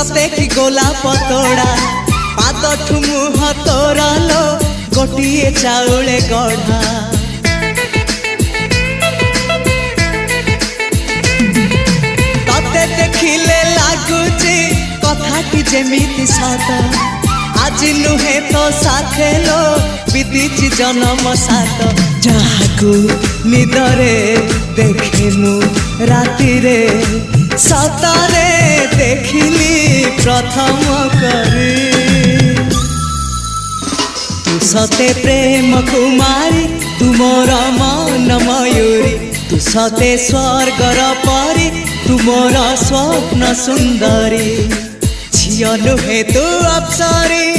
सते कि गोलाप तोड़ा पाद मुह तोरा लो गोटिए चाउले गढ़ा तते देखिले लागुची कथा कि जेमिति सत आज नुहे तो साथे लो बीतीची जन्म सात जहाकू निदरे देखे मु राति रे सतरे देखिली प्रथम करी तू सते प्रेम कुमारी तू मोर मन मयूरी तू सते स्वर्गर परी तू मोर स्वप्न सुंदरी झियो नुहे तू अप्सरी